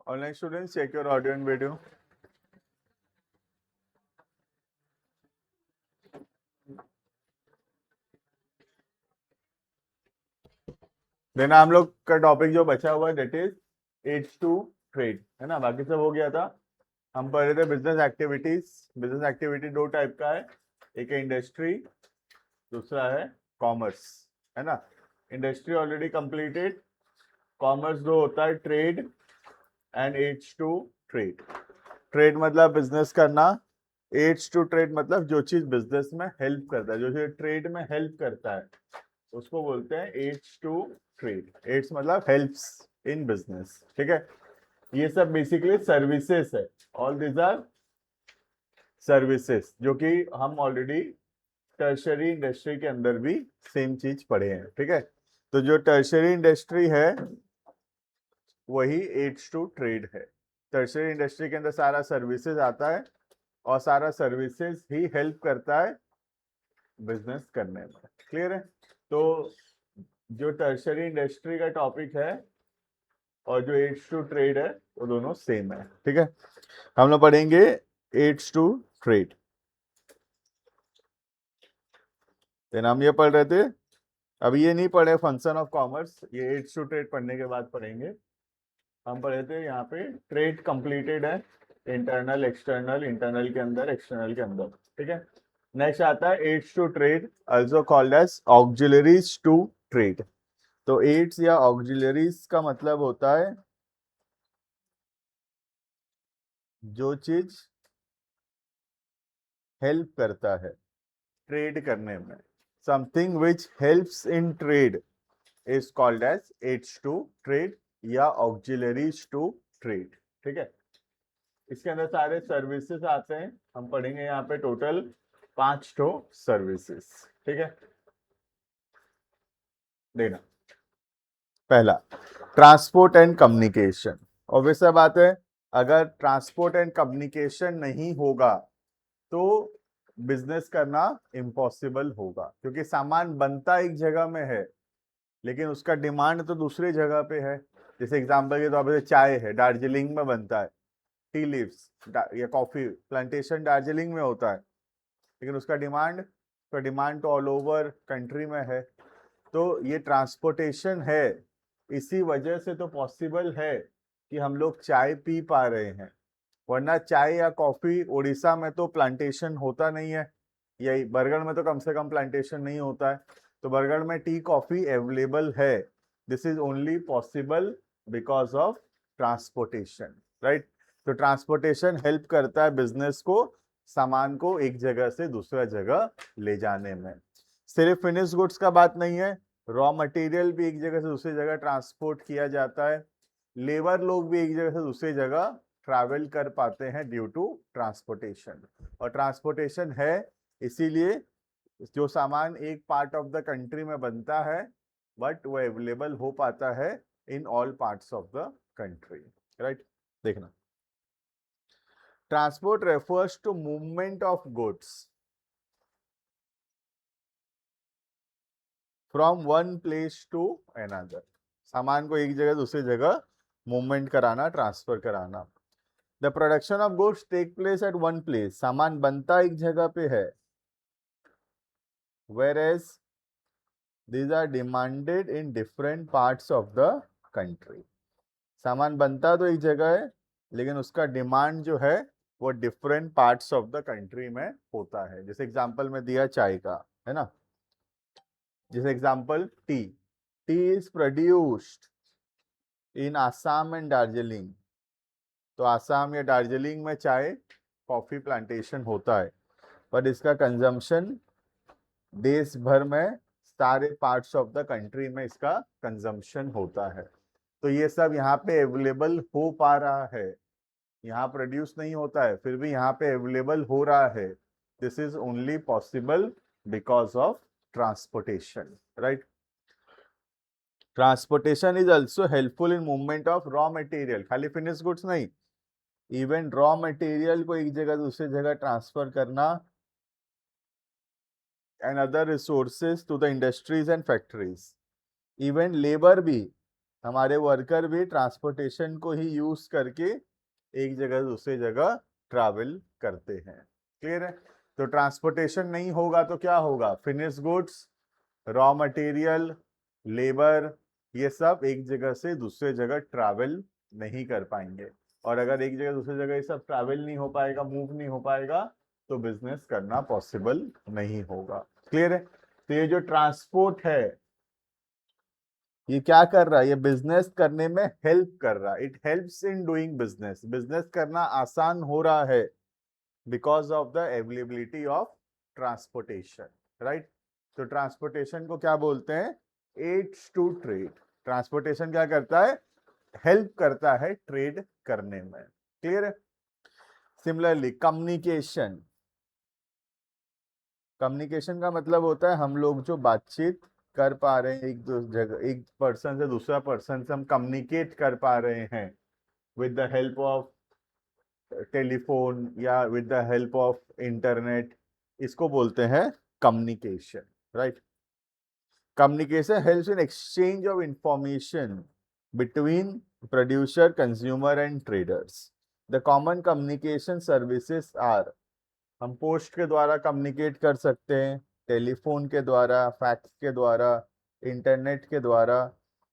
Online students, check your audio and video. देना हम लोग का टॉपिक जो बचा हुआ है दैट इज H2 ट्रेड, है ना। बाकी सब हो गया था। हम पढ़ रहे थे बिजनेस एक्टिविटीज। बिजनेस एक्टिविटी दो टाइप का है, एक है इंडस्ट्री, दूसरा है कॉमर्स, है ना। इंडस्ट्री ऑलरेडी कंप्लीटेड, कॉमर्स दो होता है trade and H2 trade. Trade मतलब बिजनेस करना, H2 ट्रेड मतलब जो चीज बिजनेस में हेल्प करता है, जो चीज ट्रेड में हेल्प करता है उसको बोलते हैं H2 ट्रेड। एड्स मतलब हेल्प्स इन बिजनेस, ठीक है। ये सब बेसिकली सर्विसेज है, ऑल दीज आर सर्विसेज, जो कि हम ऑलरेडी टर्शरी इंडस्ट्री के अंदर भी सेम चीज पढ़े हैं, ठीक है। तो जो टर्शरी इंडस्ट्री है वही H2 ट्रेड है। टर्शरी इंडस्ट्री के अंदर सारा सर्विसेज आता है और सारा सर्विसेज ही हेल्प करता है बिजनेस करने में। क्लियर है? तो जो टर्शरी इंडस्ट्री का टॉपिक है और जो H2 ट्रेड है वो दोनों सेम है, ठीक है। हम लोग पढ़ेंगे H2 ट्रेड। देन हम ये पढ़ रहे थे, अभी ये नहीं पढ़े फंक्शन ऑफ कॉमर्स, ये H2 ट्रेड पढ़ने के बाद पढ़ेंगे। हम पढ़े थे यहाँ पे ट्रेड कंप्लीटेड है, इंटरनल एक्सटर्नल, इंटरनल के अंदर एक्सटर्नल के अंदर, ठीक है। नेक्स्ट आता है H2 trade, also called as auxiliaries to trade. तो एड्स या ऑक्सिलरीज का मतलब होता है जो चीज हेल्प करता है ट्रेड करने में, something which helps in trade is called as H2 trade या ऑक्सिलरीज टू ट्रेड, ठीक है। इसके अंदर सारे सर्विसेज आते हैं, हम पढ़ेंगे यहाँ पे टोटल 5 ठो सर्विसेज, ठीक है। देखना, पहला ट्रांसपोर्ट एंड कम्युनिकेशन। ऑब्वियस बात है, अगर ट्रांसपोर्ट एंड कम्युनिकेशन नहीं होगा तो बिजनेस करना इम्पॉसिबल होगा, क्योंकि सामान बनता एक जगह में है लेकिन उसका डिमांड तो दूसरी जगह पे है। जैसे एग्जांपल के तौर पर चाय है, दार्जिलिंग में बनता है, टी लीव्स या कॉफी प्लांटेशन दार्जिलिंग में होता है, लेकिन उसका डिमांड तो ऑल ओवर कंट्री में है। तो ये ट्रांसपोर्टेशन है, इसी वजह से तो पॉसिबल है कि हम लोग चाय पी पा रहे हैं, वरना चाय या कॉफी उड़ीसा में तो प्लांटेशन होता नहीं है, यही बरगढ़ में तो कम से कम प्लांटेशन नहीं होता है। तो बरगढ़ में टी कॉफी अवेलेबल है, this is only possible because of transportation, right. तो ट्रांसपोर्टेशन हेल्प करता है बिजनेस को सामान को एक जगह से दूसरा जगह ले जाने में। सिर्फ फिनिश गुड्स का बात नहीं है, रॉ मटेरियल भी एक जगह से दूसरी जगह ट्रांसपोर्ट किया जाता है, लेबर लोग भी एक जगह से दूसरी जगह ट्रैवल कर पाते हैं ड्यू टू ट्रांसपोर्टेशन। और ट्रांसपोर्टेशन है इसीलिए जो सामान एक पार्ट ऑफ द कंट्री में बनता है बट वो अवेलेबल हो पाता है in all parts of the country, right. देखना, transport refers to movement of goods from one place to another. सामान को एक जगह दूसरी जगह मूवमेंट कराना, ट्रांसफर कराना। The production of goods take place at one place, सामान बनता एक जगह पे है, whereas these are demanded in different parts of the country। सामान बनता तो एक जगह है लेकिन उसका डिमांड जो है वो different parts of the country में होता है। जैसे एग्जांपल में दिया चाय का, है ना। जैसे example T is produced in Assam and Darjeeling, तो आसाम या दार्जिलिंग में चाय कॉफी प्लांटेशन होता है, पर इसका कंजम्पशन देश भर में सारे पार्ट्स ऑफ द कंट्री में इसका कंजम्पशन होता है। तो ये सब यहाँ पे अवेलेबल हो पा रहा है, यहाँ प्रोड्यूस नहीं होता है फिर भी यहाँ पे अवेलेबल हो रहा है। This is only possible because of transportation, right. Transportation is also helpful in movement of raw material, खाली फिनिश गुड्स नहीं, इवन रॉ मटेरियल को एक जगह दूसरी जगह ट्रांसफर करना and other resources to the industries and factories. Even labour भी, हमारे वर्कर भी ट्रांसपोर्टेशन को ही यूज करके एक जगह दूसरी जगह ट्रैवल करते हैं। क्लियर है? तो ट्रांसपोर्टेशन नहीं होगा तो क्या होगा? Finish goods, raw material, labour, ये सब एक जगह से दूसरे जगह ट्रैवल नहीं कर पाएंगे। और अगर एक जगह दूसरी जगह ये सब ट्रैवल नहीं हो पाएगा, मूव नहीं हो पाएगा, तो बिजनेस करना पॉसिबल नहीं होगा। क्लियर है? तो ये जो ट्रांसपोर्ट है ये क्या कर रहा है? ये बिजनेस करने में हेल्प कर रहा है। It helps in doing business. Business करना आसान हो रहा है because of the availability of transportation, right. तो ट्रांसपोर्टेशन को क्या बोलते हैं? Ads to trade. ट्रांसपोर्टेशन क्या करता है? हेल्प करता है ट्रेड करने में। क्लियर है? सिमिलरली कम्युनिकेशन, कम्युनिकेशन का मतलब होता है हम लोग जो बातचीत कर पा रहे हैं, एक जगह एक पर्सन से दूसरा पर्सन से हम कम्युनिकेट कर पा रहे हैं with the help of telephone या with the help of internet, इसको बोलते हैं communication, right. Communication helps in exchange of information between producer, consumer and traders. The common communication services are, हम पोस्ट के द्वारा कम्युनिकेट कर सकते हैं, टेलीफोन के द्वारा, फैक्स के द्वारा, इंटरनेट के द्वारा,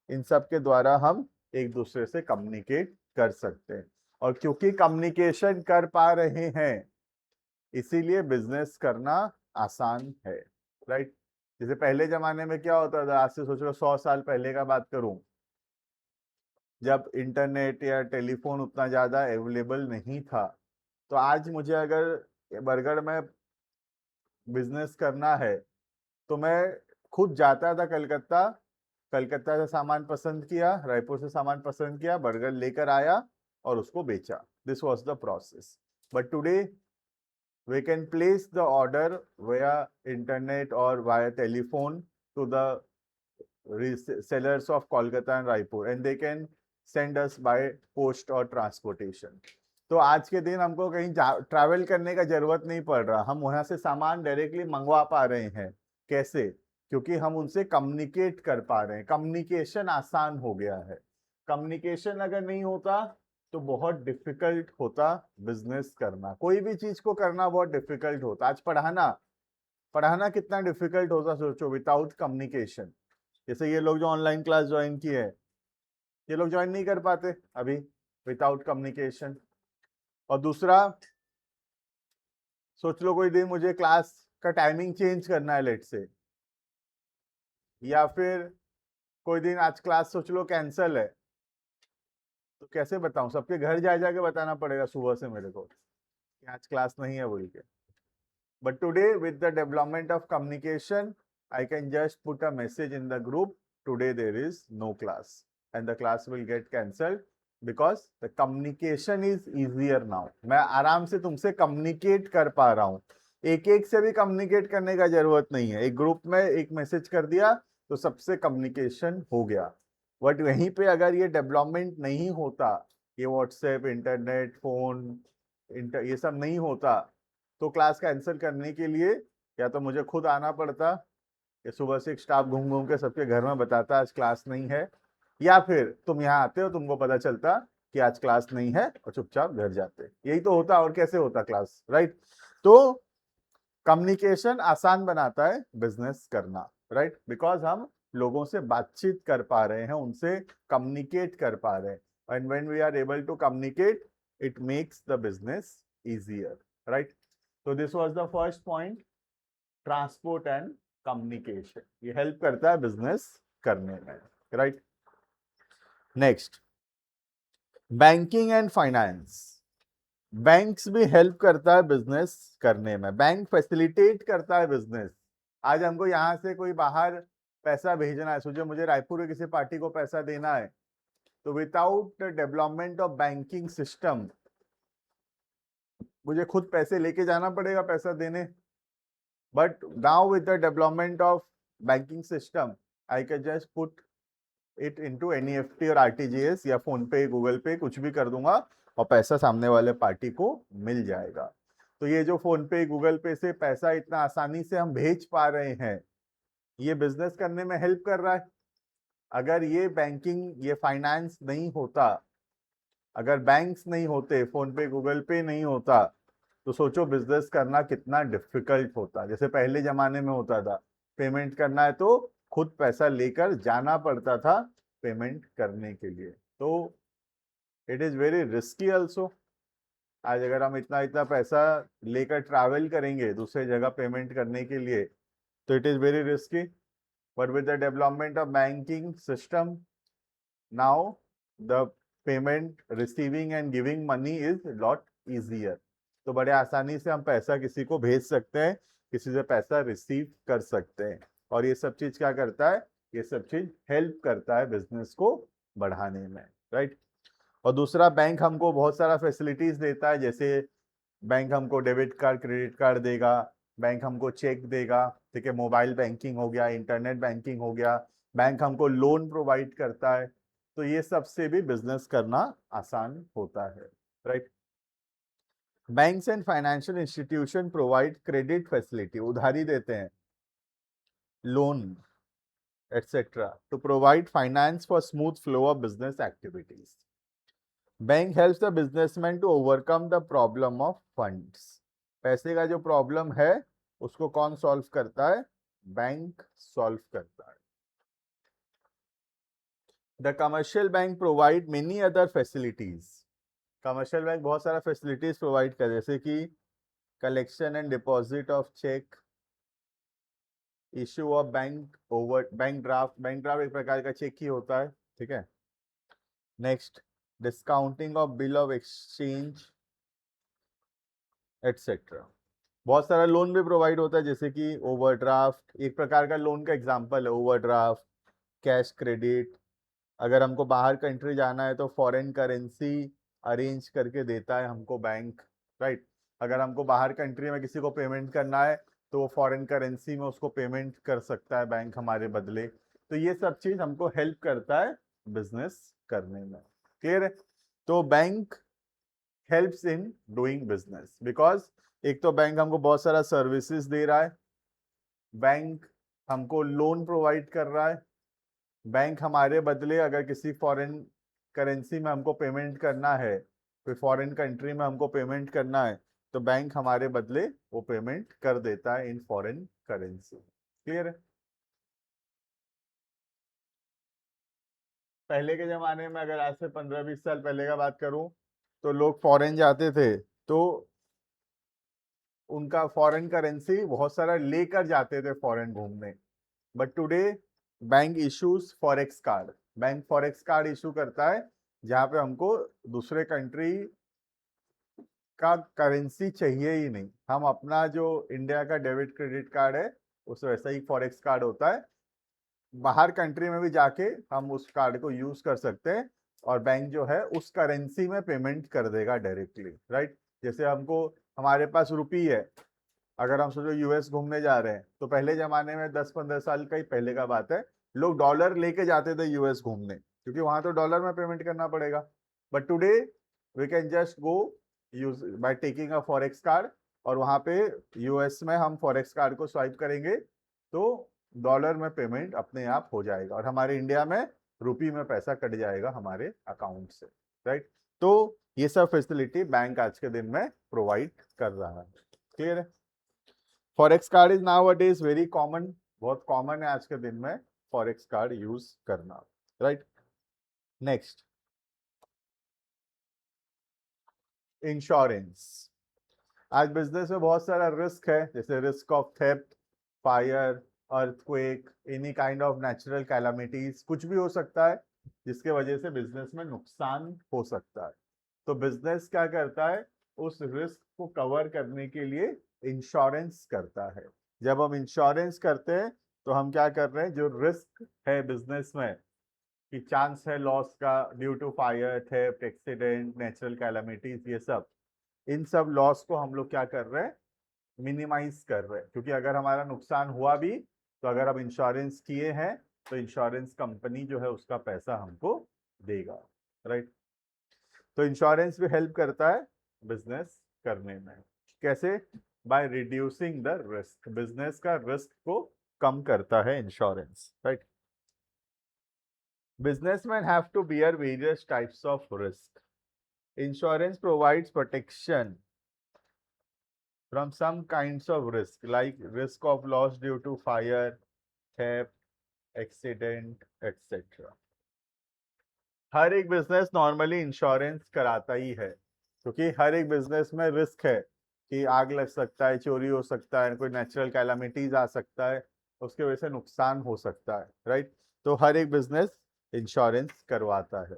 इन सब के द्वारा हम एक दूसरे से कम्युनिकेट कर सकते हैं। और क्योंकि कम्युनिकेशन कर पा रहे हैं इसीलिए बिजनेस करना आसान है, राइट। जैसे पहले जमाने में क्या होता था, आज से सोच लो 100 साल पहले का बात करूं, जब इंटरनेट या टेलीफोन उतना ज़्यादा अवेलेबल नहीं था, तो आज मुझे अगर बरगढ़ में बिजनेस करना है तो मैं खुद जाता था कलकत्ता, कलकत्ता से सामान पसंद किया, रायपुर से सामान पसंद किया, बरगढ़ लेकर आया और उसको बेचा। This was the process. But today we can place the order via internet or via telephone to the sellers of Kolkata and Raipur, and they can send us by post or transportation. तो आज के दिन हमको कहीं travel करने का जरूरत नहीं पड़ रहा, हम वहां से सामान डायरेक्टली मंगवा पा रहे हैं। कैसे? क्योंकि हम उनसे कम्युनिकेट कर पा रहे हैं, कम्युनिकेशन आसान हो गया है। कम्युनिकेशन अगर नहीं होता तो बहुत डिफिकल्ट होता बिजनेस करना, कोई भी चीज को करना बहुत डिफिकल्ट होता। आज पढ़ाना, पढ़ाना कितना डिफिकल्ट होता सोचो विदाउट कम्युनिकेशन। जैसे ये लोग जो ऑनलाइन क्लास ज्वाइन किए हैं, ये लोग ज्वाइन नहीं कर पाते अभी विदाउट कम्युनिकेशन। और दूसरा, सोच लो कोई दिन मुझे क्लास का टाइमिंग चेंज करना है लेट से, या फिर कोई दिन आज क्लास सोच लो कैंसल है, तो कैसे बताऊं? सबके घर जा जाके बताना पड़ेगा सुबह से मेरे को कि आज क्लास नहीं है बोल के। But today, with the development of communication, I can just put a message in the group, today there is no class, and the class will get cancelled because the communication is easier now. मैं आराम से तुमसे communicate कर पा रहा हूँ, एक एक से भी communicate करने का जरूरत नहीं है। एक ग्रुप में एक मैसेज कर दिया तो सबसे communication हो गया। बट वहीं पे अगर ये डेवलपमेंट नहीं होता, ये व्हाट्सएप, इंटरनेट, फोन, ये सब नहीं होता, तो क्लास कैंसिल करने के लिए या तो मुझे खुद आना पड़ता, या सुबह से एक स्टाफ घूम घूम के सबके घर में बताता आज क्लास नहीं है, या फिर तुम यहाँ आते हो, तुमको पता चलता कि आज क्लास नहीं है और चुपचाप घर जाते। यही तो होता, और कैसे होता क्लास, राइट। तो कम्युनिकेशन आसान बनाता है बिजनेस करना, राइट, बिकॉज हम लोगों से बातचीत कर पा रहे हैं, उनसे कम्युनिकेट कर पा रहे हैं। And when we are able to communicate, it makes the business easier, right. तो this was the first point, transport and communication, ये हेल्प करता है बिजनेस करने में, right. Next, banking and finance, banks भी हेल्प करता है बिजनेस करने में, बैंक फैसिलिटेट करता है बिजनेस। आज हमको यहाँ से कोई बाहर पैसा भेजना है, सोचो मुझे रायपुर में किसी पार्टी को पैसा देना है, तो without development of banking system मुझे खुद पैसे लेके जाना पड़ेगा पैसा देने। But now with the development of banking system I can just put it into NEFT और आरटीजीएस या फोन पे गूगल पे कुछ भी कर दूंगा और पैसा सामने वाले पार्टी को मिल जाएगा। तो ये जो फोन पे गूगल पे से पैसा इतना आसानी से हम भेज पा रहे हैं, ये बिजनेस करने में हेल्प कर रहा है। अगर ये बैंकिंग ये फाइनेंस नहीं होता, अगर बैंक्स नहीं होते, फोन पे गूगल पे नहीं होता, तो सोचो बिजनेस करना कितना डिफिकल्ट होता। जैसे पहले जमाने में होता था, पेमेंट करना है तो खुद पैसा लेकर जाना पड़ता था पेमेंट करने के लिए, तो it is very risky also. आज अगर हम इतना इतना पैसा लेकर ट्रैवल करेंगे दूसरे जगह पेमेंट करने के लिए, तो it is very risky. But with the development of banking system, now the payment receiving end giving money is lot easier. तो बड़े आसानी से हम पैसा किसी को भेज सकते हैं, किसी से पैसा रिसीव कर सकते हैं, और ये सब चीज क्या करता है, ये सब चीज हेल्प करता है बिजनेस को बढ़ाने में, राइट। और दूसरा, बैंक हमको बहुत सारा फैसिलिटीज देता है, जैसे बैंक हमको डेबिट कार्ड क्रेडिट कार्ड देगा, बैंक हमको चेक देगा, ठीक है, मोबाइल बैंकिंग हो गया, इंटरनेट बैंकिंग हो गया, बैंक हमको लोन प्रोवाइड करता है। तो ये सबसे भी बिजनेस करना आसान होता है, right. Banks and financial institution provide credit facility, उधारी देते हैं, loan etcetera, to provide finance for smooth flow of business activities. Bank helps the businessman to overcome the problem of funds. पैसे का जो प्रॉब्लम है उसको कौन सॉल्व करता है, बैंक सॉल्व करता है। The commercial bank provide many other facilities, commercial bank बहुत सारा फैसिलिटीज प्रोवाइड कर, जैसे कि collection and deposit of cheque, issue of bank over bank draft, bank draft एक प्रकार का चेक ही होता है, ठीक है। Next, discounting of bill of exchange etcetera. बहुत सारा लोन भी प्रोवाइड होता है, जैसे कि ओवरड्राफ्ट एक प्रकार का लोन का एग्जांपल है, ओवरड्राफ्ट, कैश क्रेडिट। अगर हमको बाहर कंट्री जाना है तो फॉरेन करेंसी अरेंज करके देता है हमको बैंक, राइट। अगर हमको बाहर कंट्री में किसी को पेमेंट करना है तो वो फॉरेन करेंसी में उसको पेमेंट कर सकता है बैंक हमारे बदले। तो ये सब चीज हमको हेल्प करता है बिजनेस करने में, क्लियर है। तो bank helps in doing business because एक तो बैंक हमको बहुत सारा सर्विसेज दे रहा है, बैंक हमको लोन प्रोवाइड कर रहा है, बैंक हमारे बदले अगर किसी फॉरेन करेंसी में हमको पेमेंट करना है, कोई फॉरेन कंट्री में हमको पेमेंट करना है, तो बैंक हमारे बदले वो पेमेंट कर देता है इन फॉरेन करेंसी, क्लियर है। पहले के जमाने में, अगर आज से 15-20 साल पहले का बात करूं, तो लोग फॉरेन जाते थे तो उनका फॉरेन करेंसी बहुत सारा लेकर जाते थे फॉरेन घूमने। But today bank issues forex card, bank forex card issue करता है, जहां पे हमको दूसरे कंट्री का करेंसी चाहिए ही नहीं, हम अपना जो इंडिया का डेबिट क्रेडिट कार्ड है उस वैसा ही फॉरेक्स कार्ड होता है, बाहर कंट्री में भी जाके हम उस कार्ड को यूज कर सकते हैं, और बैंक जो है उस करेंसी में पेमेंट कर देगा डायरेक्टली, राइट। जैसे हमको, हमारे पास रुपी है, अगर हम सोचो यूएस घूमने जा रहे हैं, तो पहले जमाने में 10-15 साल का ही पहले का बात है, लोग डॉलर लेके जाते थे यूएस घूमने, क्योंकि वहां तो डॉलर में पेमेंट करना पड़ेगा। But today we can just go use by taking a forex card, और वहां पे यूएस में हम फॉरेक्स कार्ड को स्वाइप करेंगे तो डॉलर में पेमेंट अपने आप हो जाएगा, और हमारे इंडिया में रुपी में पैसा कट जाएगा हमारे अकाउंट से, राइट। तो ये सब फैसिलिटी बैंक आज के दिन में प्रोवाइड कर रहा है, क्लियर है। Forex card is now a days very common, बहुत कॉमन है आज के दिन में फॉरेक्स कार्ड यूज करना, राइट। Next, insurance. आज बिजनेस में बहुत सारा रिस्क है, जैसे risk of theft, fire, earthquake, any kind of natural calamities, कुछ भी हो सकता है, जिसके वजह से बिजनेस में नुकसान हो सकता है। तो बिजनेस क्या करता है, उस रिस्क को कवर करने के लिए इंश्योरेंस करता है। जब हम इंश्योरेंस करते हैं तो हम क्या कर रहे हैं, जो रिस्क है बिजनेस में कि चांस है लॉस का due to fire, theft, accident, natural calamities, ये सब, इन सब लॉस को हम लोग क्या कर रहे हैं, मिनिमाइज कर रहे हैं। क्योंकि अगर हमारा नुकसान हुआ भी तो अगर हम इंश्योरेंस किए हैं तो इंश्योरेंस कंपनी जो है उसका पैसा हमको देगा, राइट। तो इंश्योरेंस भी हेल्प करता है बिजनेस करने में। कैसे? By reducing the risk, business का रिस्क को कम करता है insurance, right. Businessmen have to bear various types of risk. Insurance provides protection from some kinds of risk, like risk of loss due to fire, theft, accident, etc. हर एक business normally insurance कराता ही है, क्योंकि हर एक business में risk है कि आग लग सकता है, चोरी हो सकता है, कोई नेचुरल कैलामिटीज आ सकता है, उसकी वजह से नुकसान हो सकता है, राइट। तो हर एक बिजनेस इंश्योरेंस करवाता है।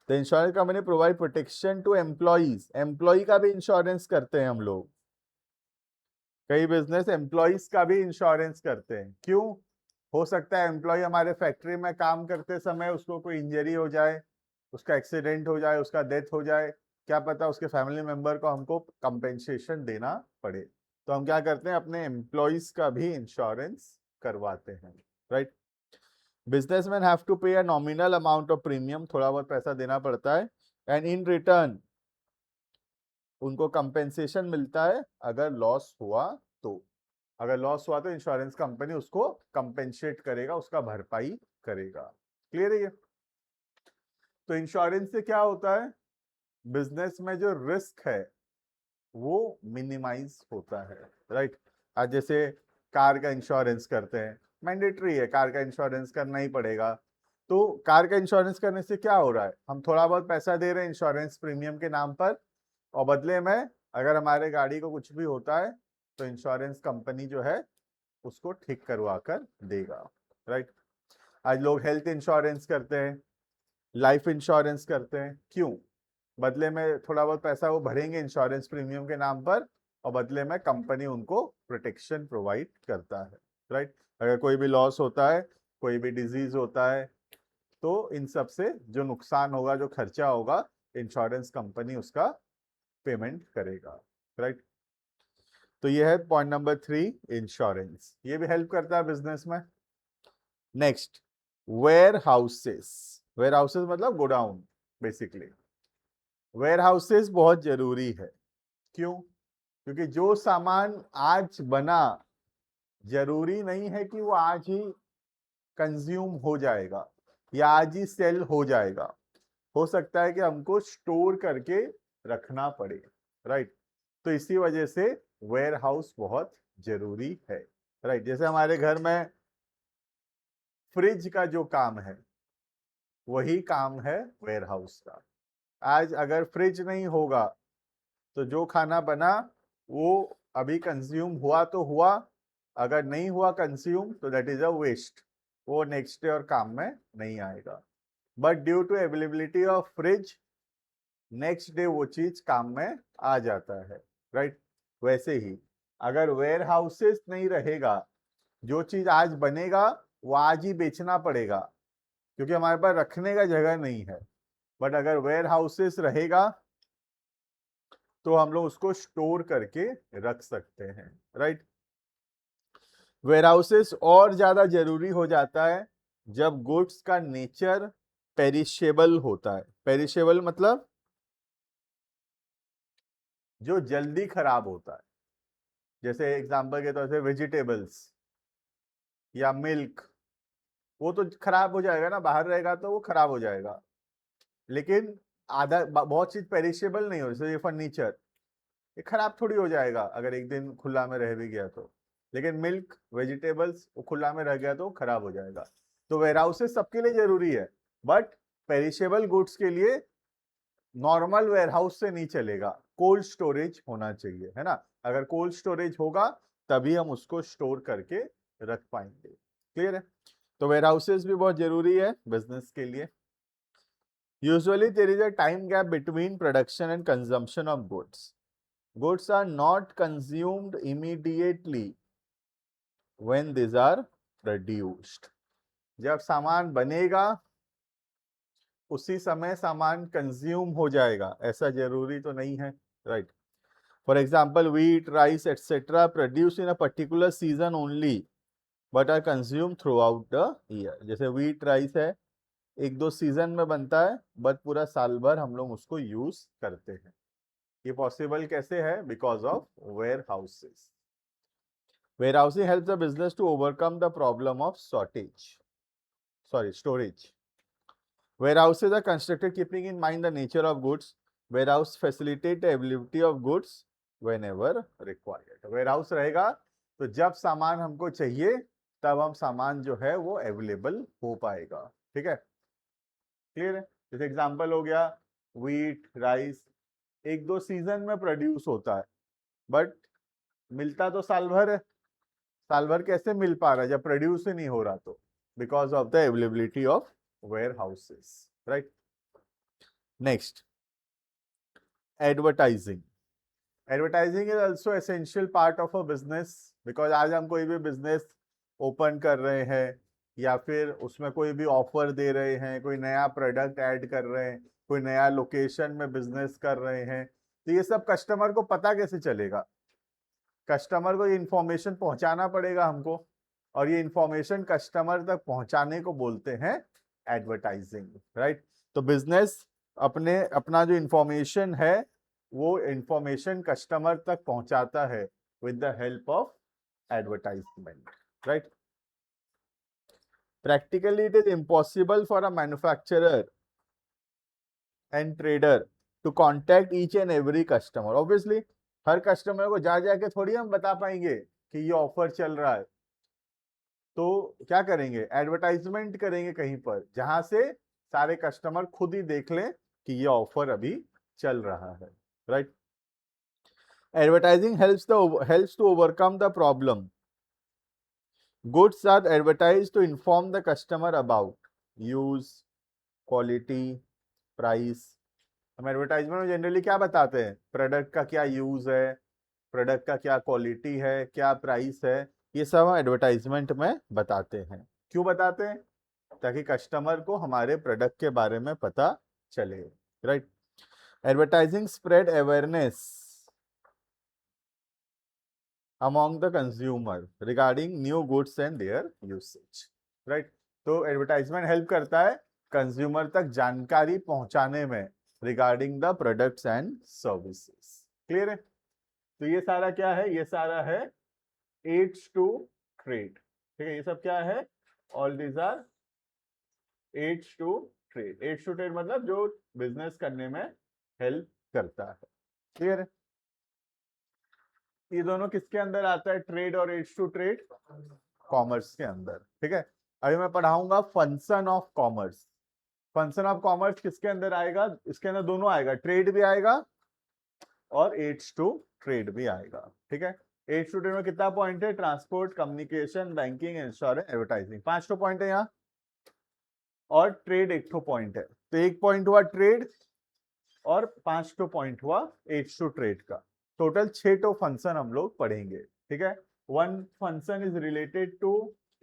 तो insurance company provide protection to employees, employ का भी इंश्योरेंस करते हैं हम लोग। कई बिजनेस एम्प्लॉइज का भी इंश्योरेंस करते हैं। क्यों? हो सकता है एम्प्लॉय हमारे फैक्ट्री में काम करते समय उसको कोई इंजरी हो जाए, उसका एक्सीडेंट हो जाए, उसका डेथ हो जाए, क्या पता उसके फैमिली मेंबर को हमको कंपेंसेशन देना पड़े, तो हम क्या करते हैं, अपने एम्प्लॉइज का भी इंश्योरेंस करवाते हैं, राइट। बिजनेसमैन हैव टू पे a nominal amount of premium, थोड़ा बहुत पैसा देना पड़ता है, एंड इन रिटर्न उनको कंपेंसेशन मिलता है अगर लॉस हुआ तो। अगर लॉस हुआ तो इंश्योरेंस कंपनी उसको कंपेंसेट करेगा, उसका भरपाई करेगा। क्लियर है ये? तो इंश्योरेंस से क्या होता है, बिजनेस में जो रिस्क है वो मिनिमाइज होता है, राइट। आज जैसे कार का इंश्योरेंस करते हैं, मैंडेटरी है, कार का इंश्योरेंस करना ही पड़ेगा। तो कार का इंश्योरेंस करने से क्या हो रहा है, हम थोड़ा बहुत पैसा दे रहे हैं इंश्योरेंस प्रीमियम के नाम पर, और बदले में अगर हमारे गाड़ी को कुछ भी होता है तो इंश्योरेंस कंपनी जो है उसको ठीक करवा कर देगा, राइट। आज लोग हेल्थ इंश्योरेंस करते हैं, लाइफ इंश्योरेंस करते हैं, क्यों? बदले में थोड़ा बहुत पैसा वो भरेंगे इंश्योरेंस प्रीमियम के नाम पर, और बदले में कंपनी उनको प्रोटेक्शन प्रोवाइड करता है, राइट। अगर कोई भी लॉस होता है, कोई भी डिजीज होता है, तो इन सब से जो नुकसान होगा, जो खर्चा होगा, इंश्योरेंस कंपनी उसका पेमेंट करेगा, राइट। तो ये है पॉइंट नंबर 3, इंश्योरेंस। ये भी हेल्प करता है बिजनेस में। Next, warehouses. Warehouses मतलब गोडाउन, बेसिकली। वेयर हाउसेस बहुत जरूरी है। क्यों? क्योंकि जो सामान आज बना, जरूरी नहीं है कि वो आज ही कंज्यूम हो जाएगा या आज ही सेल हो जाएगा। हो सकता है कि हमको स्टोर करके रखना पड़े, राइट। तो इसी वजह से वेयर हाउस बहुत जरूरी है, राइट। जैसे हमारे घर में फ्रिज का जो काम है वही काम है वेयर हाउस का। आज अगर फ्रिज नहीं होगा तो जो खाना बना वो अभी कंज्यूम हुआ तो हुआ, अगर नहीं हुआ कंज्यूम तो दैट इज अ वेस्ट, वो नेक्स्ट डे और काम में नहीं आएगा। But due to availability of fridge, next day वो चीज काम में आ जाता है, राइट। वैसे ही अगर वेयर हाउसेस नहीं रहेगा, जो चीज आज बनेगा वो आज ही बेचना पड़ेगा, क्योंकि हमारे पास रखने का जगह नहीं है। बट अगर वेयर हाउसेस रहेगा तो हम लोग उसको स्टोर करके रख सकते हैं, राइट। वेयर हाउसेस और ज्यादा जरूरी हो जाता है जब गुड्स का नेचर पेरिशेबल होता है। पेरिशेबल मतलब जो जल्दी खराब होता है। जैसे एग्जांपल के तौर से वेजिटेबल्स या मिल्क, वो तो खराब हो जाएगा ना, बाहर रहेगा तो वो खराब हो जाएगा। लेकिन आधा बहुत चीज पेरिशेबल नहीं हो, जैसे ये फर्नीचर, ये खराब थोड़ी हो जाएगा अगर एक दिन खुला में रह भी गया तो। लेकिन मिल्क, वेजिटेबल्स, वो खुला में रह गया तो खराब हो जाएगा। तो वेयरहाउसेस सबके लिए जरूरी है, बट पेरिशेबल गुड्स के लिए नॉर्मल वेयरहाउस से नहीं चलेगा, कोल्ड स्टोरेज होना चाहिए, है ना। अगर कोल्ड स्टोरेज होगा तभी हम उसको स्टोर करके रख पाएंगे। क्लियर है? तो वेयर हाउसेज भी बहुत जरूरी है बिजनेस के लिए. Usually there is a time gap between production and consumption of goods. Goods are not consumed immediately when these are produced. जब सामान बनेगा उसी समय सामान कंज्यूम हो जाएगा, ऐसा जरूरी तो नहीं है, right. For example wheat, rice, etc. Produce in a particular season only but are consume throughout the year. जैसे wheat, राइस है, एक दो सीजन में बनता है बट पूरा साल भर हम लोग उसको यूज करते हैं. ये पॉसिबल कैसे है? Because of warehouses. Warehousing helps the business to overcome the problem of storage. Warehouses are constructed keeping in mind the nature of goods. Warehouse facilitate the availability of goods whenever required. Warehouse रहेगा तो जब सामान हमको चाहिए तब हम सामान जो है वो अवेलेबल हो पाएगा. ठीक है, क्लियर है. जैसे एग्जांपल हो गया व्हीट, राइस, एक दो सीजन में प्रोड्यूस होता है बट मिलता तो साल भर है. साल भर कैसे मिल पा रहा है जब प्रोड्यूस ही नहीं हो रहा? तो because of the availability of warehouses, right. Next, advertising. Advertising is also essential part of a business. Because आज हम कोई भी बिजनेस ओपन कर रहे हैं या फिर उसमें कोई भी ऑफर दे रहे हैं, कोई नया प्रोडक्ट ऐड कर रहे हैं, कोई नया लोकेशन में बिजनेस कर रहे हैं, तो ये सब कस्टमर को पता कैसे चलेगा? कस्टमर को ये इंफॉर्मेशन पहुंचाना पड़ेगा हमको, और ये इंफॉर्मेशन कस्टमर तक पहुंचाने को बोलते हैं एडवर्टाइजिंग, राइट. तो बिजनेस अपना जो इंफॉर्मेशन है वो इंफॉर्मेशन कस्टमर तक पहुंचाता है with the help of advertisement, right. Practically it is impossible for a manufacturer and trader to contact each and every customer. Obviously हर कस्टमर को जा जाके थोड़ी हम बता पाएंगे कि ये ऑफर चल रहा है. तो क्या करेंगे? एडवर्टाइजमेंट करेंगे कहीं पर जहां से सारे कस्टमर खुद ही देख लें कि ये ऑफर अभी चल रहा है, right. Advertising helps to overcome the problem. Goods are advertise to inform the customer about use, quality, price. हम एडवर्टाइजमेंट में जनरली क्या बताते हैं? प्रोडक्ट का क्या यूज है, प्रोडक्ट का क्या क्वालिटी है, क्या प्राइस है, ये सब हम एडवर्टाइजमेंट में बताते हैं. क्यों बताते हैं? ताकि कस्टमर को हमारे प्रोडक्ट के बारे में पता चले, right. Advertising spread awareness among the consumer regarding new goods and their usage, right. तो एडवर्टाइजमेंट हेल्प करता है कंज्यूमर तक जानकारी पहुंचाने में regarding the products and services. Clear है? तो ये सारा क्या है? ये सारा है एड्स टू ट्रेड. ठीक है, ये सब क्या है? All these are aids to trade. Aids to trade मतलब जो बिजनेस करने में हेल्प करता है. क्लियर है? ये दोनों किसके अंदर आता है? ट्रेड और एड्स टू ट्रेड कॉमर्स के अंदर. ठीक है, अभी मैं पढ़ाऊंगा function of commerce. Function of commerce किसके अंदर आएगा? इसके अंदर दोनों आएगा, ट्रेड भी आएगा और एड्स टू ट्रेड भी आएगा. ठीक है, एड्स टू ट्रेड में कितना पॉइंट है? Transport, communication, banking, insurance, advertising. 5 point है यहाँ, और ट्रेड एक पॉइंट है. तो एक पॉइंट हुआ ट्रेड और 5 पॉइंट हुआ एड्स टू ट्रेड का. टोटल 6 फंक्शन हम लोग पढ़ेंगे. ठीक है, 1 function is related to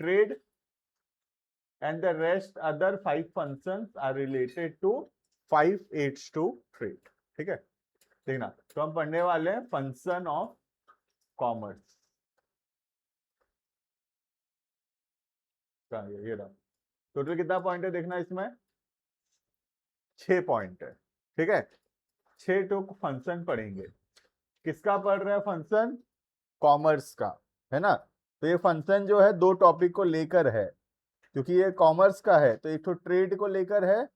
trade and the rest other 5 functions are related to 5 aids to trade. ठीक है, देखना. तो हम पढ़ने वाले हैं फंक्शन ऑफ कॉमर्स. ये रहा. टोटल कितना पॉइंट है देखना, इसमें 6 पॉइंट है. ठीक है, 6 फंक्शन पढ़ेंगे. किसका पढ़ रहे हैं? फंक्शन कॉमर्स का, है ना. तो ये फंक्शन जो है 2 टॉपिक को लेकर है, क्योंकि ये कॉमर्स का है. तो एक तो ट्रेड को लेकर है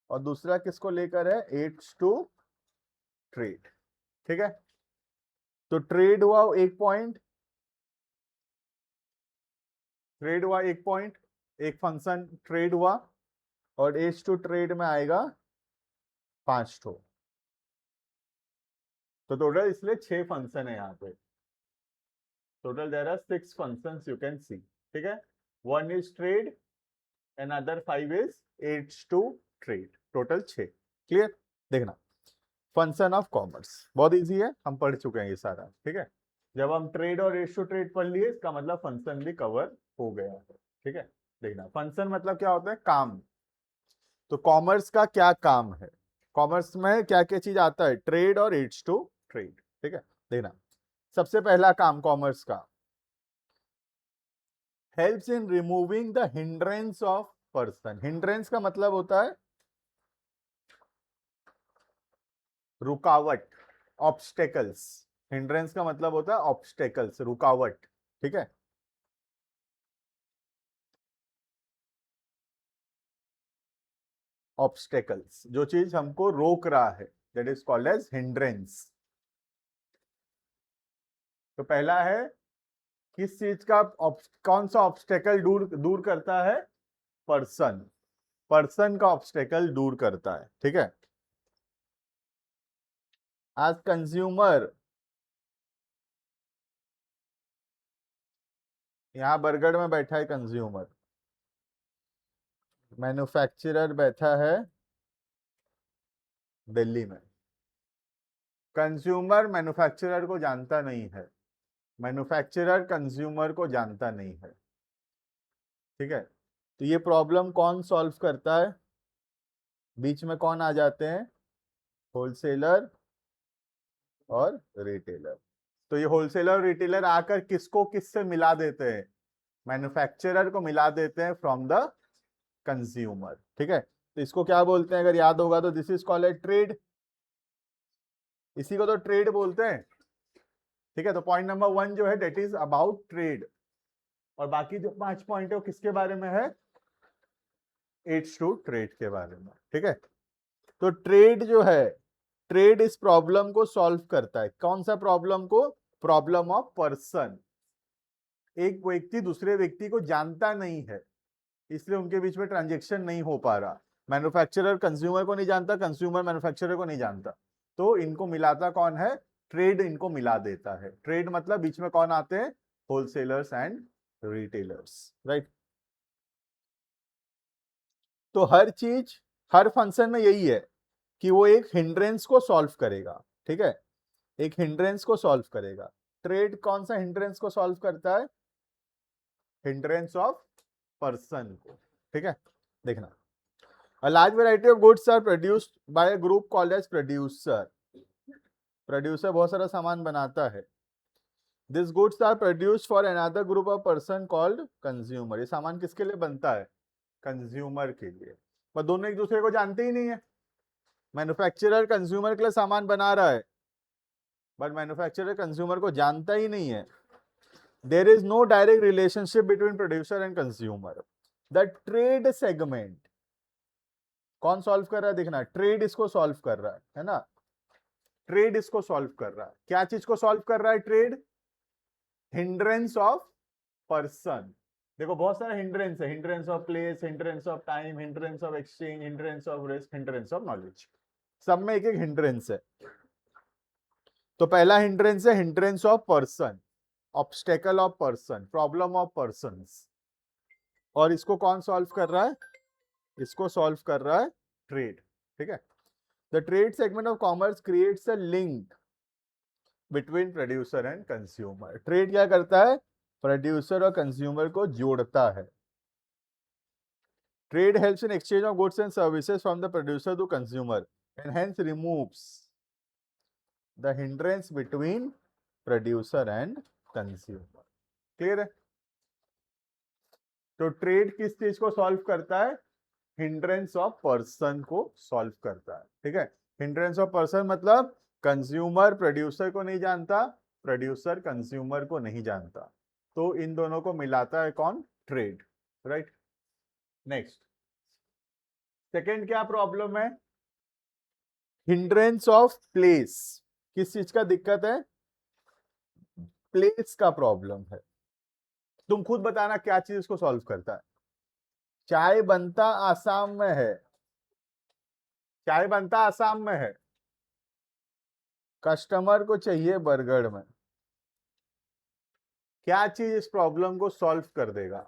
और दूसरा किसको लेकर है? Aids to trade. ठीक है, तो ट्रेड हुआ 1 पॉइंट, ट्रेड हुआ 1 पॉइंट, एक फंक्शन ट्रेड हुआ, और एड्स टू ट्रेड में आएगा 5. तो टोटल इसलिए 6 फंक्शन है यहाँ पे. Total there are 6 functions you can see. ठीक है, 1 is trade and other 5 is aids to trade, total 6। Clear? देखना, फंक्शन ऑफ कॉमर्स बहुत इजी है, हम पढ़ चुके हैं ये सारा, ठीक है। जब हम ट्रेड और एड्स टू ट्रेड पढ़ लिए, इसका मतलब फंक्शन भी कवर हो गया है, ठीक है। देखना, फंक्शन मतलब क्या होता है? काम। तो कॉमर्स का क्या काम है? कॉमर्स में क्या क्या चीज आता है? ट्रेड और एड्स टू ट्रेड, ठीक है। देखना, सबसे पहला काम कॉमर्स का, helps in removing the hindrance of person. Hindrance का मतलब होता है रुकावट, ऑब्स्टेकल्स। हिंड्रेंस का मतलब होता है ऑब्स्टेकल्स, रुकावट, ठीक है। ऑब्स्टेकल्स, जो चीज हमको रोक रहा है, that is called as hindrance. तो पहला है, किस चीज का कौन सा ऑब्स्टेकल दूर दूर करता है? पर्सन। पर्सन का ऑब्स्टेकल दूर करता है, ठीक है। एज कंज्यूमर, यहां बरगढ़ में बैठा है कंज्यूमर, मैन्युफैक्चरर बैठा है दिल्ली में। कंज्यूमर मैन्युफैक्चरर को जानता नहीं है, मैन्युफैक्चरर कंज्यूमर को जानता नहीं है, ठीक है। तो ये प्रॉब्लम कौन सॉल्व करता है? बीच में कौन आ जाते हैं? होलसेलर और रिटेलर। तो ये होलसेलर और रिटेलर आकर किसको किससे मिला देते हैं? मैन्युफैक्चरर को मिला देते हैं फ्रॉम द कंज्यूमर, ठीक है। तो इसको क्या बोलते हैं? अगर याद होगा तो दिस इज कॉल्ड ट्रेड, इसी को तो ट्रेड बोलते हैं, ठीक है। तो पॉइंट नंबर 1 जो है डेट इज अबाउट ट्रेड, और बाकी जो 5 पॉइंट है वो किसके बारे में है? एड्स टू ट्रेड के बारे में, ठीक है। तो ट्रेड जो है, ट्रेड इस प्रॉब्लम को सॉल्व करता है। कौन सा प्रॉब्लम को? Problem of person. एक व्यक्ति दूसरे व्यक्ति को जानता नहीं है, इसलिए उनके बीच में ट्रांजेक्शन नहीं हो पा रहा। मैन्युफैक्चरर कंज्यूमर को नहीं जानता, कंज्यूमर मैन्युफैक्चरर को नहीं जानता, तो इनको मिलाता कौन है? ट्रेड इनको मिला देता है। ट्रेड मतलब बीच में कौन आते हैं? Wholesalers and retailers, right. तो हर चीज, हर फंक्शन में यही है कि वो एक हिंड्रेंस को सॉल्व करेगा, ठीक है। एक हिंड्रेंस को सॉल्व करेगा। ट्रेड कौन सा हिंड्रेंस को सॉल्व करता है? हिंड्रेंस ऑफ पर्सन को, ठीक है। देखना, a large variety of goods are produced by a group called as producer। Producer बहुत सारा सामान बनाता है। This goods are produced for another group of person called consumer. ये सामान किसके लिए बनता है? कंज्यूमर के लिए। पर दोनों एक दूसरे को जानते ही नहीं है। मैन्युफैक्चरर कंज्यूमर के लिए सामान बना रहा है, बट मैन्युफैक्चरर कंज्यूमर को जानता ही नहीं है। There is no direct relationship between producer and consumer. The trade segment कौन सॉल्व कर रहा है? देखना, ट्रेड इसको सॉल्व कर रहा है ना। ट्रेड इसको सॉल्व कर रहा है। क्या चीज को सॉल्व कर रहा है ट्रेड? Hindrance of person. देखो बहुत सारा हिंड्रेंस है, hindrance of place, hindrance of time, hindrance of exchange, hindrance of risk, hindrance of knowledge. सब में एक एक हिंड्रेंस है। तो पहला हिंड्रेंस है hindrance of person, obstacle of person, problem of persons. और इसको कौन सॉल्व कर रहा है? इसको सॉल्व कर रहा है ट्रेड, ठीक है। The trade segment of commerce creates a link between producer and consumer. Trade क्या करता है? प्रोड्यूसर और कंज्यूमर को जोड़ता है। Trade helps in exchange of goods and services from the producer to consumer and hence removes the hindrance between producer and consumer. Clear है? तो trade किस चीज को सॉल्व करता है? हिंड्रेंस ऑफ पर्सन को सॉल्व करता है, ठीक है। हिंड्रेंस ऑफ पर्सन मतलब कंज्यूमर प्रोड्यूसर को नहीं जानता, प्रोड्यूसर कंज्यूमर को नहीं जानता, तो इन दोनों को मिलाता है कौन? Trade, right. नेक्स्ट, सेकंड क्या प्रॉब्लम है? Hindrance of place. किस चीज का दिक्कत है? प्लेस का प्रॉब्लम है। तुम खुद बताना क्या चीज इसको सॉल्व करता है? चाय बनता आसाम में है, चाय बनता आसाम में है, कस्टमर को चाहिए बरगढ़ में। क्या चीज इस प्रॉब्लम को सॉल्व कर देगा?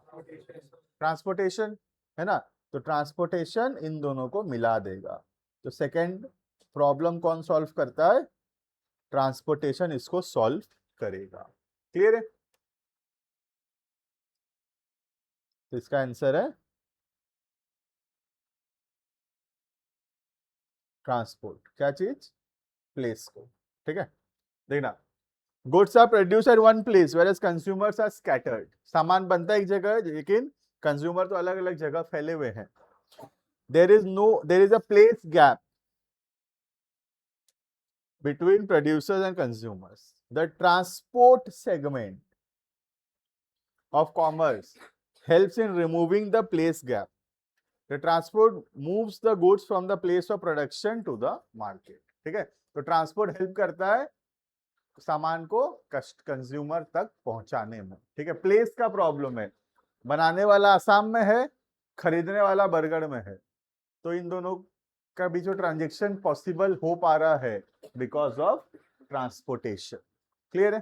ट्रांसपोर्टेशन, है ना? तो ट्रांसपोर्टेशन इन दोनों को मिला देगा। तो सेकंड प्रॉब्लम कौन सॉल्व करता है? ट्रांसपोर्टेशन इसको सॉल्व करेगा। क्लियर है? तो इसका आंसर है ट्रांसपोर्ट। क्या चीज? प्लेस को। ठीक है, देखना, goods are produce at one place whereas consumers are scattered. सामान बनता है एक जगह, लेकिन कंज्यूमर तो अलग अलग जगह फैले हुए हैं। There is a place gap between producers and consumers. The transport segment of commerce helps in removing the place gap. The transport moves the goods from the place of production to the market. ठीक है, तो transport help करता है सामान को consumer तक पहुंचाने में। ठीक है, प्लेस का प्रॉब्लम है, बनाने वाला आसाम में है, खरीदने वाला बरगढ़ में है, तो इन दोनों का भी जो ट्रांजेक्शन पॉसिबल हो पा रहा है बिकॉज ऑफ ट्रांसपोर्टेशन। क्लियर है?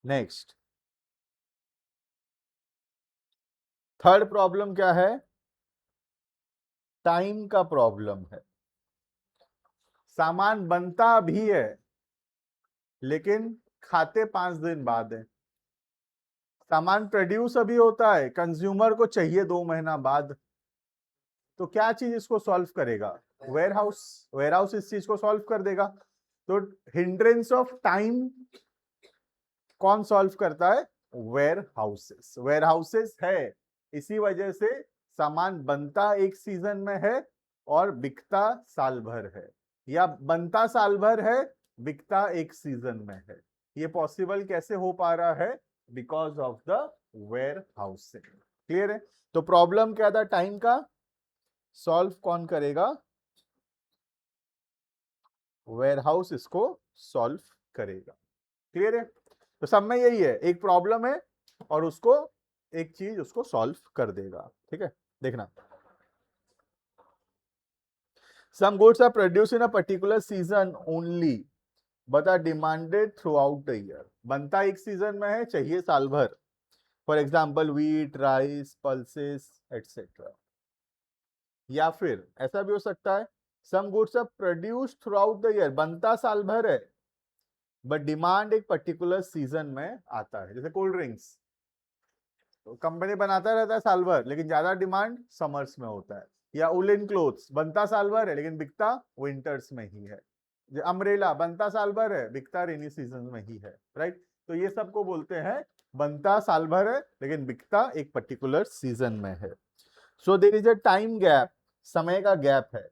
नेक्स्ट, थर्ड प्रॉब्लम क्या है? टाइम का प्रॉब्लम है। सामान बनता भी है लेकिन खाते 5 दिन बाद है। सामान प्रोड्यूस अभी होता है, कंज्यूमर को चाहिए 2 महीना बाद। तो क्या चीज इसको सॉल्व करेगा? वेयरहाउस। वेयरहाउस इस चीज को सॉल्व कर देगा। तो हिंड्रेंस ऑफ टाइम कौन सॉल्व करता है? वेयरहाउसेस। वेयरहाउसेस है, इसी वजह से सामान बनता एक सीजन में है और बिकता साल भर है, या बनता साल भर है, बिकता एक सीजन में है। ये पॉसिबल कैसे हो पा रहा है? Because of the warehousing. Clear है? तो प्रॉब्लम क्या था टाइम का? सॉल्व कौन करेगा? वेयरहाउस इसको सॉल्व करेगा। क्लियर है? तो सब में यही है, एक प्रॉब्लम है और उसको एक चीज उसको सॉल्व कर देगा। ठीक है, देखना, some goods are produced in a particular season only but are demanded throughout the year. बनता एक सीजन में है, चाहिए साल भर। For example wheat, rice, pulses etcetera. या फिर ऐसा भी हो सकता है, some goods are produced throughout the year, बनता साल भर है बट डिमांड एक पर्टिकुलर सीजन में आता है। जैसे कोल्ड ड्रिंक्स, तो कंपनी बनाता रहता है साल भर, लेकिन ज्यादा डिमांड समर्स में होता है। या उलेन क्लोथ्स, बनता साल भर है लेकिन बिकता विंटर्स में ही है। अम्ब्रेला बनता साल भर है, बिकता रेनी सीजन में ही है। राइट? तो ये सबको बोलते हैं बनता साल भर है लेकिन बिकता एक पर्टिकुलर सीजन में है। So there is a time gap, समय का गैप है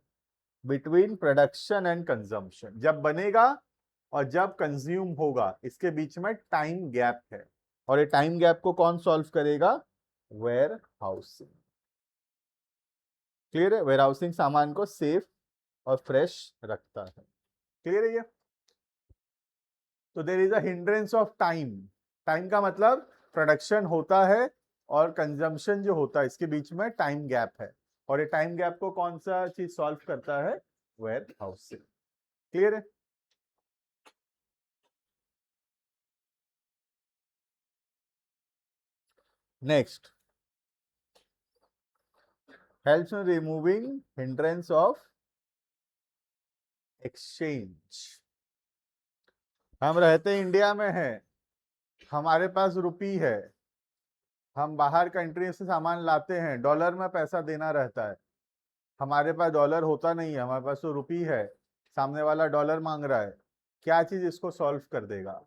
बिटवीन प्रोडक्शन एंड कंजम्पशन। जब बनेगा और जब कंज्यूम होगा, इसके बीच में टाइम गैप है। और ये टाइम गैप को कौन सॉल्व करेगा? Warehousing. क्लियर है? वेयर हाउसिंग सामान को सेफ और फ्रेश रखता है। क्लियर है ये? तो there is a hindrance of time. Time का मतलब प्रोडक्शन होता है और कंजम्पशन जो होता है, इसके बीच में टाइम गैप है। और ये टाइम गैप को कौन सा चीज सॉल्व करता है? Warehousing. क्लियर है? Next, helps in removing hindrance of exchange। हम रहते इंडिया में हैं, हमारे पास रुपी है, हम बाहर कंट्री से सामान लाते हैं, डॉलर में पैसा देना रहता है। हमारे पास डॉलर होता नहीं है, हमारे पास तो रुपी है, सामने वाला डॉलर मांग रहा है। क्या चीज इसको सॉल्व कर देगा?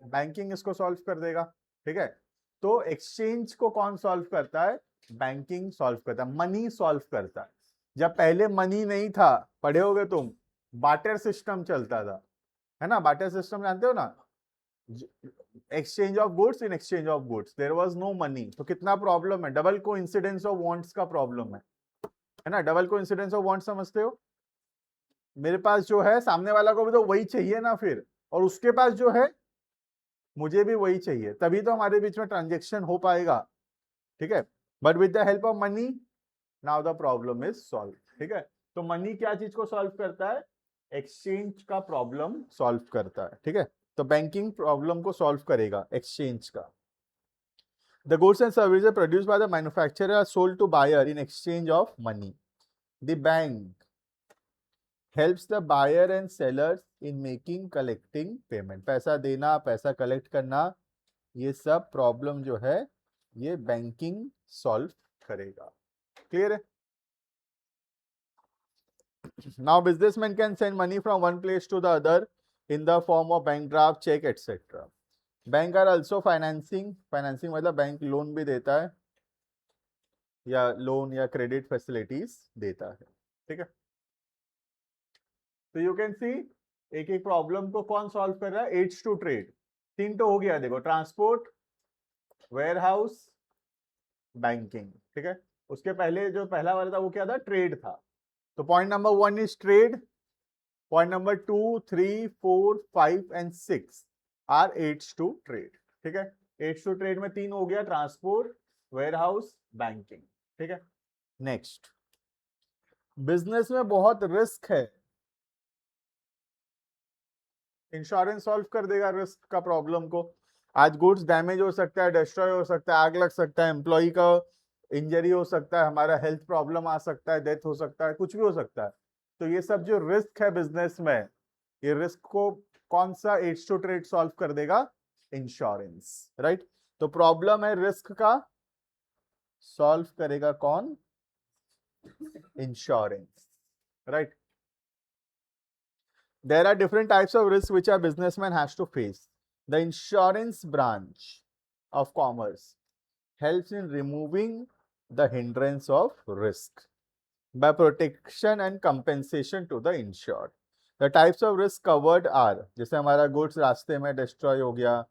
बैंकिंग इसको सॉल्व कर देगा। ठीक है, तो एक्सचेंज को कौन सॉल्व करता है? बैंकिंग सॉल्व करता है, मनी सॉल्व करता है। जब पहले मनी नहीं था, पढ़े होगे तुम, बार्टर सिस्टम चलता था, है ना? बार्टर सिस्टम जानते हो ना? Exchange of goods in exchange of goods, there was no money. तो कितना प्रॉब्लम है? Double coincidence of wants का प्रॉब्लम है ना? Double coincidence of wants समझते हो? मेरे पास जो है, सामने वाला को भी तो वही चाहिए ना फिर, और उसके पास जो है मुझे भी वही चाहिए, तभी तो हमारे बीच में ट्रांजेक्शन हो पाएगा। ठीक है, but with the help of money now the problem is solve. ठीक है, तो मनी क्या चीज को सॉल्व करता है? एक्सचेंज का प्रॉब्लम सॉल्व करता है। ठीक है, तो बैंकिंग प्रॉब्लम को सॉल्व करेगा एक्सचेंज का. The goods and services produced by the manufacturer are sold to buyer in exchange of money. The bank helps the buyer and sellers in making collecting payment. पैसा देना, पैसा collect करना, ये सब problem जो है ये बैंकिंग सॉल्व करेगा. क्लियर है? Now businessman can send money from one place to the other in the form of bank draft, check, etc. Bank are also financing मतलब बैंक लोन भी देता है या लोन या क्रेडिट फैसिलिटीज देता है. ठीक है, तो यू कैन सी एक एक प्रॉब्लम को कौन सॉल्व कर रहा है. एड्स टू ट्रेड 3 तो हो गया. देखो, ट्रांसपोर्ट, वेयर हाउस, बैंकिंग. ठीक है, उसके पहले जो पहला वाला था वो क्या था, ट्रेड था. तो point number 1 is trade. Point number 2, 3, 4, 5 and 6 are aids to trade. ठीक है, एड्स टू ट्रेड में 3 हो गया, ट्रांसपोर्ट, वेयर हाउस, बैंकिंग. ठीक है, नेक्स्ट, बिजनेस में बहुत रिस्क है. इंश्योरेंस सॉल्व कर देगा रिस्क का प्रॉब्लम को. आज गुड्स डैमेज हो सकता है, डिस्ट्रॉय हो सकता है, आग लग सकता है, एम्प्लॉय का इंजरी हो सकता है, हमारा हेल्थ प्रॉब्लम आ सकता है, डेथ हो सकता है, कुछ भी हो सकता है. तो ये सब जो रिस्क है बिजनेस में, ये रिस्क को कौन सा एड्स टू ट्रेड सॉल्व कर देगा, इंश्योरेंस. राइट, तो प्रॉब्लम है रिस्क का, सॉल्व करेगा कौन, insurance. Right, there are different types of risks which a businessman has to face. The insurance branch of commerce helps in removing the hindrance of risk by protection and compensation to the insured. The types of risk covered are, जैसे हमारा goods रास्ते में destroy हो गया,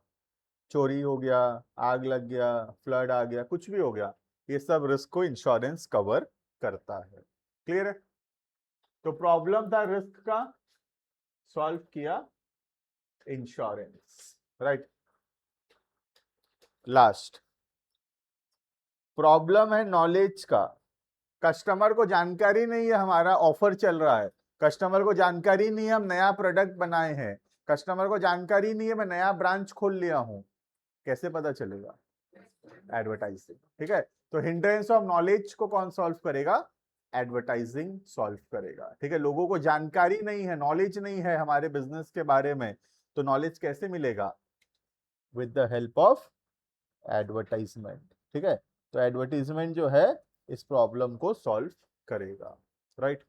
चोरी हो गया, आग लग गया, फ्लड आ गया, कुछ भी हो गया, ये सब रिस्क को इंश्योरेंस कवर करता है. क्लियर है? तो प्रॉब्लम था रिस्क का, सॉल्व किया इंश्योरेंस. राइट, लास्ट प्रॉब्लम है नॉलेज का. कस्टमर को जानकारी नहीं है हमारा ऑफर चल रहा है, कस्टमर को जानकारी नहीं है हम नया प्रोडक्ट बनाए हैं, कस्टमर को जानकारी नहीं है मैं नया ब्रांच खोल लिया हूं. कैसे पता चलेगा, एडवर्टाइजिंग. ठीक है, तो हिंड्रेंस ऑफ नॉलेज को कौन सॉल्व करेगा, एडवर्टाइजिंग सॉल्व करेगा. ठीक है, लोगों को जानकारी नहीं है, नॉलेज नहीं है हमारे बिजनेस के बारे में, तो नॉलेज कैसे मिलेगा, with the help of advertisement. ठीक है, तो एडवर्टाइजमेंट जो है इस प्रॉब्लम को सॉल्व करेगा. Right,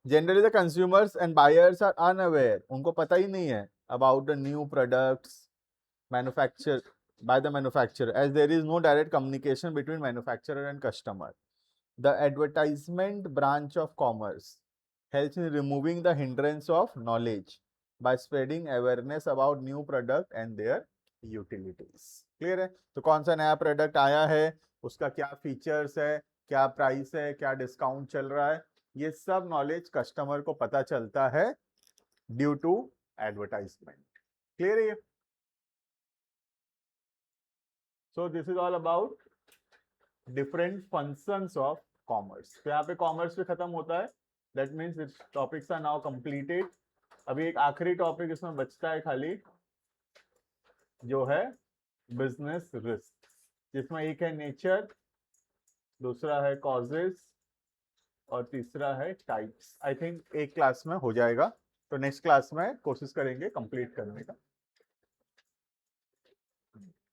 generally the consumers and buyers are unaware, उनको पता ही नहीं है about the new products manufacture by the manufacturer, as there is no direct communication between manufacturer and customer. The advertisement branch of commerce helps in removing the hindrance of knowledge by spreading awareness about new product and their utilities. Clear है? तो कौन सा नया product आया है, उसका क्या features है, क्या प्राइस है, क्या डिस्काउंट चल रहा है, ये सब नॉलेज कस्टमर को पता चलता है ड्यू टू एडवर्टाइजमेंट. क्लियर है? So this is all about different functions of commerce. तो यहाँ पे commerce भी खत्म होता है. That means its topics are now completed. अभी एक आखिरी टॉपिक इसमें बचता है खाली, जो है बिजनेस रिस्क, जिसमें एक है नेचर, दूसरा है कॉजेस और तीसरा है टाइप्स. आई थिंक एक क्लास में हो जाएगा, तो नेक्स्ट क्लास में कोशिश करेंगे कंप्लीट करने का,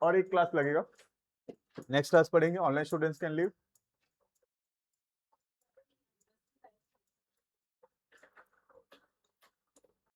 और एक क्लास लगेगा. नेक्स्ट क्लास पढ़ेंगे ऑनलाइन स्टूडेंट्स कैन लीव.